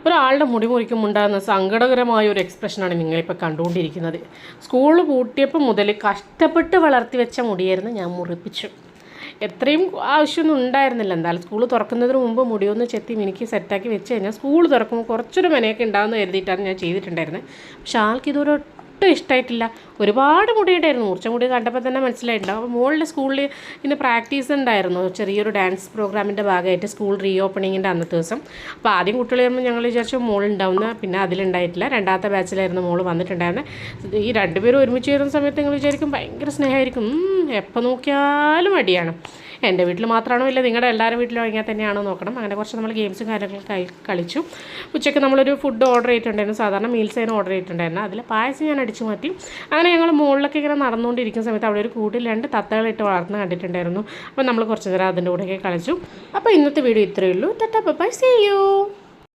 ഒരാളുടെ മുടി മുറിക്കുമ്പോൾ ഉണ്ടാകുന്ന സങ്കടകരമായ ഒരു എക്സ്പ്രഷനാണ് നിങ്ങളിപ്പോൾ കണ്ടുകൊണ്ടിരിക്കുന്നത്. സ്കൂൾ പൂട്ടിയപ്പോൾ മുതൽ കഷ്ടപ്പെട്ട് വളർത്തി വെച്ച മുടിയായിരുന്നു ഞാൻ മുറിപ്പിച്ചു. എത്രയും ആവശ്യമൊന്നും ഉണ്ടായിരുന്നില്ല. എന്തായാലും സ്കൂൾ തുറക്കുന്നതിന് മുമ്പ് മുടിയൊന്ന് ചെത്തി മിനുക്കി സെറ്റാക്കി വെച്ച് കഴിഞ്ഞാൽ സ്കൂൾ തുറക്കുമ്പോൾ കുറച്ചൊരു മെനയൊക്കെ ഉണ്ടാകുമെന്ന് കരുതിയിട്ടാണ് ഞാൻ ചെയ്തിട്ടുണ്ടായിരുന്നത്. പക്ഷേ ആൾക്കിതൊരു ഒട്ടും ഇഷ്ടമായിട്ടില്ല. ഒരുപാട് മുടിയുണ്ടായിരുന്നു. മുറിച്ച മുടി കണ്ടപ്പോൾ തന്നെ മനസ്സിലായിട്ടുണ്ടാവും. അപ്പോൾ മോളുടെ സ്കൂളിൽ ഇന്ന് പ്രാക്ടീസ് ഉണ്ടായിരുന്നു, ചെറിയൊരു ഡാൻസ് പ്രോഗ്രാമിൻ്റെ ഭാഗമായിട്ട് സ്കൂൾ റീ ഓപ്പണിങ്ങിൻ്റെ അന്നത്തെ ദിവസം. അപ്പോൾ ആദ്യം കുട്ടികൾ വരുമ്പോൾ ഞങ്ങൾ വിചാരിച്ചു മോളുണ്ടാവുന്ന, പിന്നെ അതിലുണ്ടായിട്ടില്ല. രണ്ടാമത്തെ ബാച്ചിലായിരുന്നു മോൾ വന്നിട്ടുണ്ടായിരുന്നത്. ഈ രണ്ടുപേരും ഒരുമിച്ച് വരുന്ന സമയത്ത് നിങ്ങൾ വിചാരിക്കും ഭയങ്കര സ്നേഹമായിരിക്കും, എപ്പോൾ നോക്കിയാലും അടിയാണ്. എൻ്റെ വീട്ടിൽ മാത്രമാണോ ഇല്ല നിങ്ങളുടെ എല്ലാവരും വീട്ടിലും ഇങ്ങനെ തന്നെയാണോ നോക്കണം. അങ്ങനെ കുറച്ച് നമ്മൾ ഗെയിംസും കാര്യങ്ങളൊക്കെ കളിച്ചു. ഉച്ചയ്ക്ക് നമ്മളൊരു ഫുഡ് ഓർഡർ ചെയ്തിട്ടുണ്ടായിരുന്നു, സാധാരണ മീൽസായിരുന്നു ഓർഡർ ചെയ്തിട്ടുണ്ടായിരുന്നു. അതിൽ പായസം ഞാൻ അടിച്ചു മാറ്റി. അങ്ങനെ ഞങ്ങൾ മുകളിലൊക്കെ ഇങ്ങനെ നടന്നുകൊണ്ടിരിക്കുന്ന സമയത്ത് അവിടെ ഒരു കൂട്ടിൽ 2 തത്തകളിട്ട് വളർന്ന് കണ്ടിട്ടുണ്ടായിരുന്നു. അപ്പോൾ നമ്മൾ കുറച്ച് നേരം അതിൻ്റെ കൂടെയൊക്കെ കളിച്ചു. അപ്പോൾ ഇന്നത്തെ വീഡിയോ ഇത്രയേ ഉള്ളൂ. Tata bye, see U.